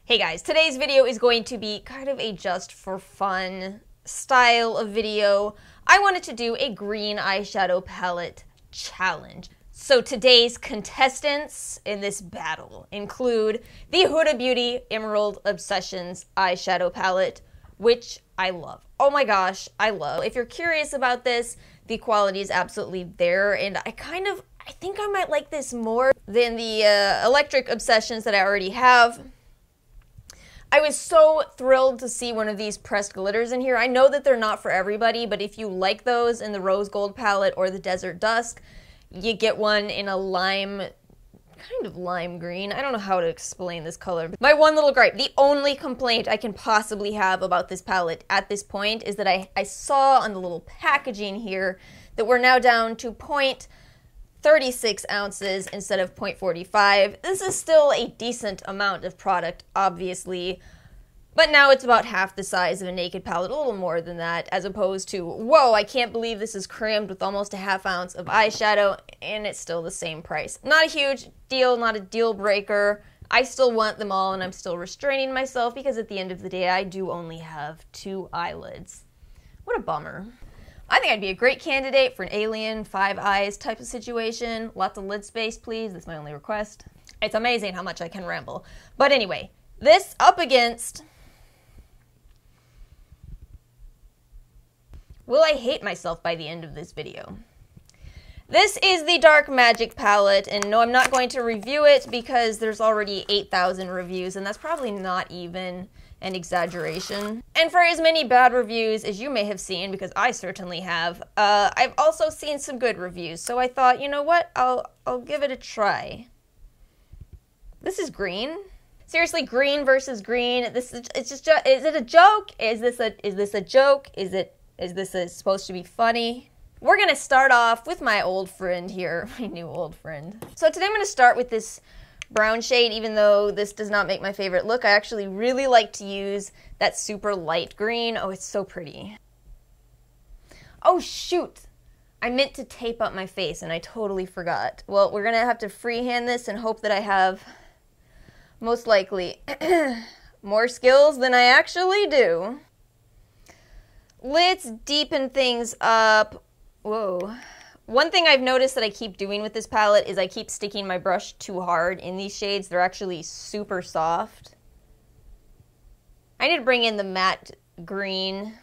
Hey guys, today's video is going to be kind of a just for fun style of video. I wanted to do a green eyeshadow palette challenge. So today's contestants in this battle include the Huda Beauty Emerald Obsessions eyeshadow palette, which I love. Oh my gosh, I love. If you're curious about this, the quality is absolutely there, and I think I might like this more than the Electric Obsessions that I already have. I was so thrilled to see one of these pressed glitters in here. I know that they're not for everybody, but if you like those in the Rose Gold palette or the Desert Dusk, you get one in a lime, kind of lime green. I don't know how to explain this color. My one little gripe, the only complaint I can possibly have about this palette at this point is that I saw on the little packaging here that we're now down to 0.36 ounces instead of 0.45. This is still a decent amount of product, obviously, but now it's about half the size of a naked palette, a little more than that, as opposed to, whoa, I can't believe this is crammed with almost a half ounce of eyeshadow, and it's still the same price. Not a huge deal, not a deal breaker. I still want them all, and I'm still restraining myself because at the end of the day, I do only have 2 eyelids. What a bummer. I think I'd be a great candidate for an Alien 5 eyes type of situation. Lots of lid space, please. That's my only request. It's amazing how much I can ramble. But anyway, this up against... Will I hate myself by the end of this video? This is the Dark Magic palette, and no, I'm not going to review it because there's already 8,000 reviews, and that's probably not even an exaggeration. And for as many bad reviews as you may have seen, because I certainly have, I've also seen some good reviews, so I thought, you know what, I'll give it a try. This is green. Seriously, green versus green. Is it a joke? Is this a joke? Is this supposed to be funny? We're gonna start off with my old friend here, my new old friend. So today I'm gonna start with this brown shade. Even though this does not make my favorite look, I actually really like to use that super light green. Oh, it's so pretty. Oh shoot, I meant to tape up my face and I totally forgot. Well, we're gonna have to freehand this and hope that I have, most likely, more skills than I actually do. Let's deepen things up. Whoa. One thing I've noticed that I keep doing with this palette is I keep sticking my brush too hard in these shades. They're actually super soft. I need to bring in the matte green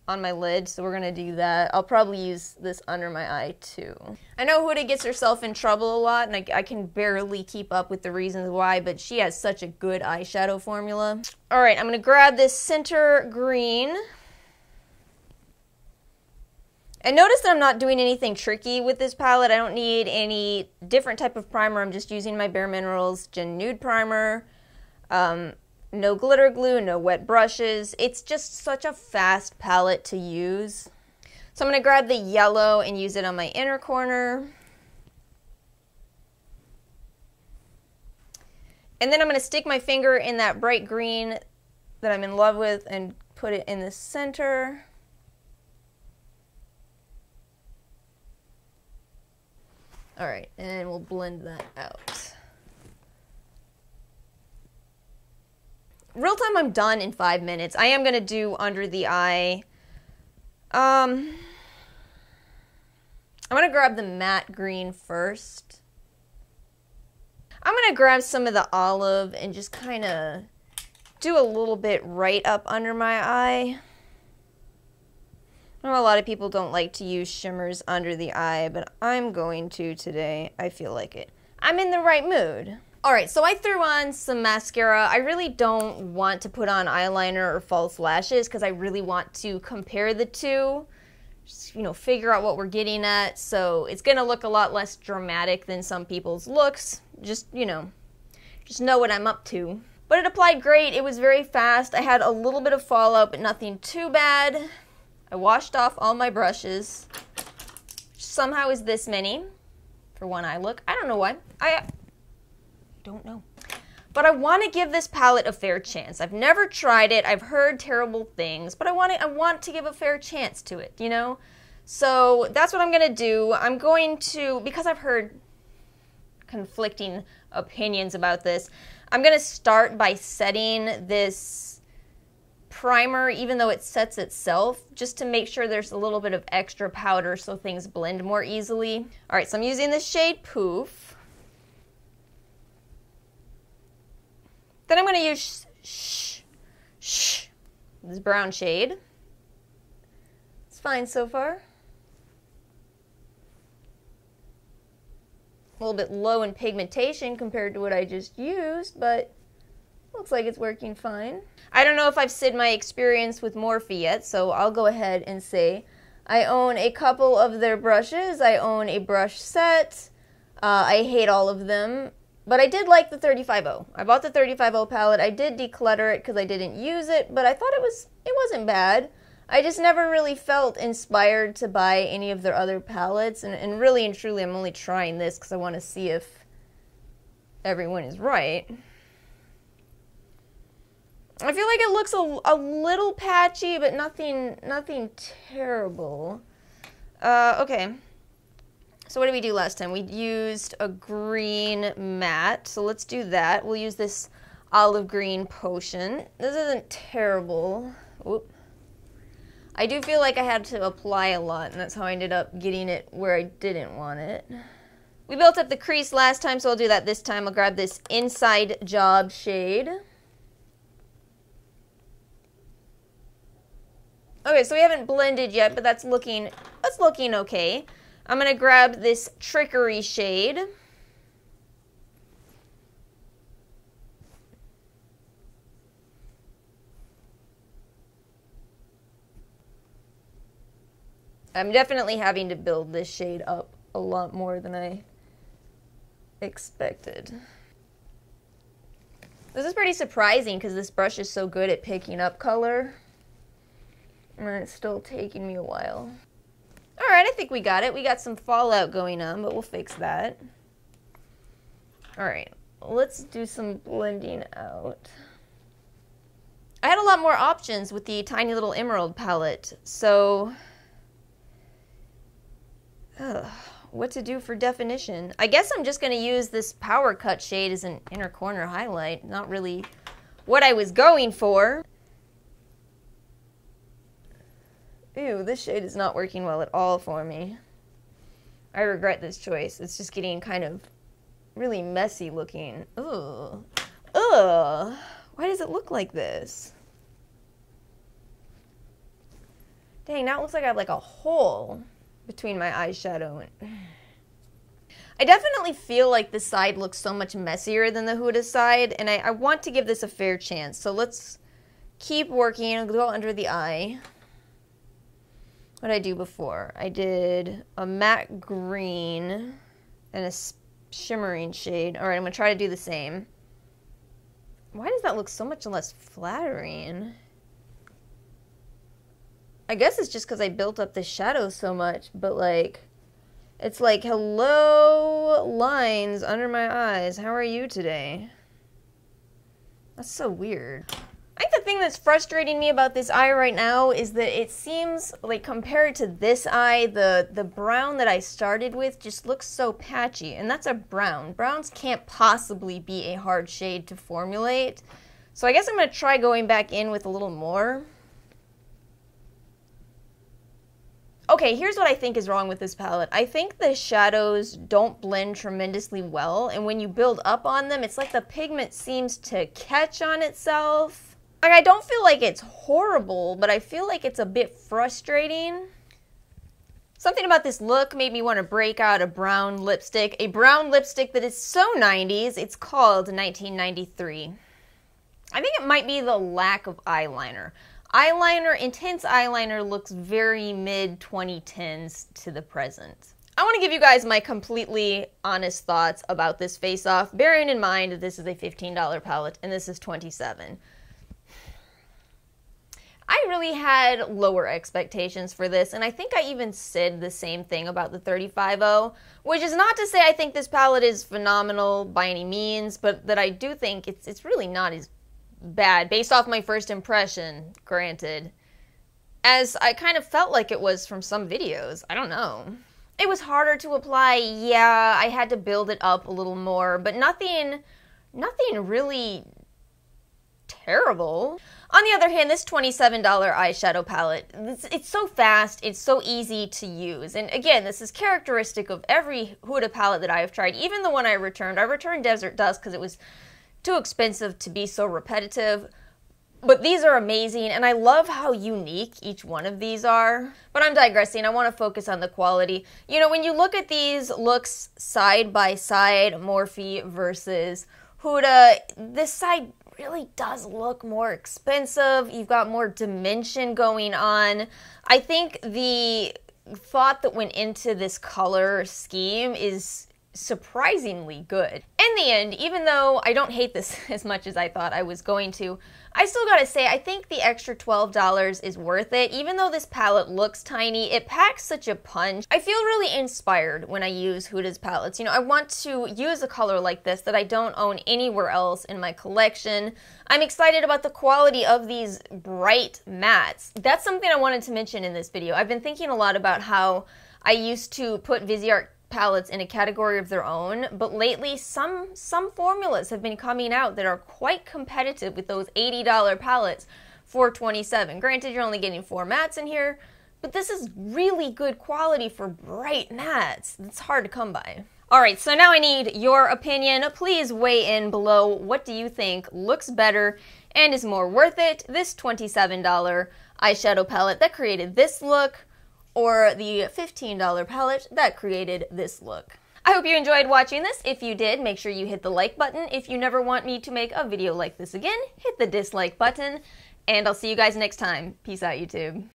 on my lid, so we're gonna do that. I'll probably use this under my eye too. I know Huda gets herself in trouble a lot, and I can barely keep up with the reasons why, but she has such a good eyeshadow formula. All right, I'm gonna grab this center green. And notice that I'm not doing anything tricky with this palette. I don't need any different type of primer. I'm just using my Bare Minerals Gen Nude Primer. No glitter glue, no wet brushes. It's just such a fast palette to use. So I'm going to grab the yellow and use it on my inner corner. And then I'm going to stick my finger in that bright green that I'm in love with and put it in the center. All right, and we'll blend that out. Real time, I'm done in 5 minutes. I am gonna do under the eye. I'm gonna grab the matte green first. I'm gonna grab some of the olive and just kind of do a little bit right up under my eye. I know a lot of people don't like to use shimmers under the eye, but I'm going to today. I feel like it. I'm in the right mood. Alright, so I threw on some mascara. I really don't want to put on eyeliner or false lashes because I really want to compare the two. Just, you know, figure out what we're getting at. So it's going to look a lot less dramatic than some people's looks. Just, you know, just know what I'm up to. But it applied great. It was very fast. I had a little bit of fallout, but nothing too bad. I washed off all my brushes, which somehow is this many for one eye look. I don't know why. I don't know. But I want to give this palette a fair chance. I've never tried it. I've heard terrible things, but I want to give a fair chance to it, you know? So that's what I'm going to do. I'm going to, because I've heard conflicting opinions about this, I'm going to start by setting this primer, even though it sets itself, just to make sure there's a little bit of extra powder so things blend more easily. All right, so I'm using the shade Poof. Then I'm going to use this brown shade. It's fine so far. A little bit low in pigmentation compared to what I just used, but looks like it's working fine. I don't know if I've said my experience with Morphe yet, so I'll go ahead and say I own a couple of their brushes. I own a brush set. I hate all of them, but I did like the 35-0. I bought the 35-0 palette. I did declutter it because I didn't use it, but I thought it wasn't bad. I just never really felt inspired to buy any of their other palettes, and really and truly I'm only trying this because I want to see if everyone is right. I feel like it looks a little patchy, but nothing terrible. Okay. So what did we do last time? We used a green matte, so let's do that. We'll use this olive green potion. This isn't terrible. Oop. I do feel like I had to apply a lot, and that's how I ended up getting it where I didn't want it. We built up the crease last time, so I'll do that this time. I'll grab this Inside Job shade. Okay, so we haven't blended yet, but that's looking okay. I'm gonna grab this Trickery shade. I'm definitely having to build this shade up a lot more than I expected. This is pretty surprising because this brush is so good at picking up color. And it's still taking me a while. Alright, I think we got it. We got some fallout going on, but we'll fix that. Alright, let's do some blending out. I had a lot more options with the Tiny Little Emerald palette, so what to do for definition? I guess I'm just going to use this Power Cut shade as an inner corner highlight. Not really what I was going for. Ew, this shade is not working well at all for me. I regret this choice. It's just getting kind of really messy looking. Ugh. Ugh. Why does it look like this? Dang, now it looks like I have like a hole between my eyeshadow and... I definitely feel like this side looks so much messier than the Huda side, and I want to give this a fair chance. So let's keep working. I'll go under the eye. What did I do before? I did a matte green and a shimmering shade. All right, I'm gonna try to do the same. Why does that look so much less flattering? I guess it's just because I built up the shadow so much, but like, it's like, hello, lines under my eyes. How are you today? That's so weird. I think the thing that's frustrating me about this eye right now is that it seems like compared to this eye, the brown that I started with just looks so patchy, and that's a brown. Browns can't possibly be a hard shade to formulate. So I guess I'm going to try going back in with a little more. Okay, here's what I think is wrong with this palette. I think the shadows don't blend tremendously well, and when you build up on them, it's like the pigment seems to catch on itself. Like, I don't feel like it's horrible, but I feel like it's a bit frustrating. Something about this look made me want to break out a brown lipstick that is so 90s. It's called 1993. I think it might be the lack of eyeliner. Intense eyeliner looks very mid-2010s to the present. I want to give you guys my completely honest thoughts about this face-off, bearing in mind that this is a $15 palette and this is $27. I really had lower expectations for this, and I think I even said the same thing about the 35-0, which is not to say I think this palette is phenomenal by any means, but that I do think it's really not as bad, based off my first impression, granted, as I kind of felt like it was from some videos. I don't know. It was harder to apply, yeah, I had to build it up a little more, but nothing nothing really terrible. On the other hand, this $27 eyeshadow palette, it's so fast, it's so easy to use. And again, this is characteristic of every Huda palette that I have tried, even the one I returned. I returned Desert Dusk because it was too expensive to be so repetitive. But these are amazing, and I love how unique each one of these are. But I'm digressing. I want to focus on the quality. You know, when you look at these looks side by side, Morphe versus Huda, this side really does look more expensive. You've got more dimension going on. I think the thought that went into this color scheme is surprisingly good. In the end, even though I don't hate this as much as I thought I was going to, I still gotta say, I think the extra $12 is worth it. Even though this palette looks tiny, it packs such a punch. I feel really inspired when I use Huda's palettes. You know, I want to use a color like this that I don't own anywhere else in my collection. I'm excited about the quality of these bright mattes. That's something I wanted to mention in this video. I've been thinking a lot about how I used to put Viseart palettes in a category of their own, but lately some formulas have been coming out that are quite competitive with those $80 palettes for $27. Granted, you're only getting 4 mattes in here, but this is really good quality for bright mattes. It's hard to come by. Alright, so now I need your opinion. Please weigh in below. What do you think looks better and is more worth it? This $27 eyeshadow palette that created this look, or the $15 palette that created this look. I hope you enjoyed watching this. If you did, make sure you hit the like button. If you never want me to make a video like this again, hit the dislike button. And I'll see you guys next time. Peace out, YouTube.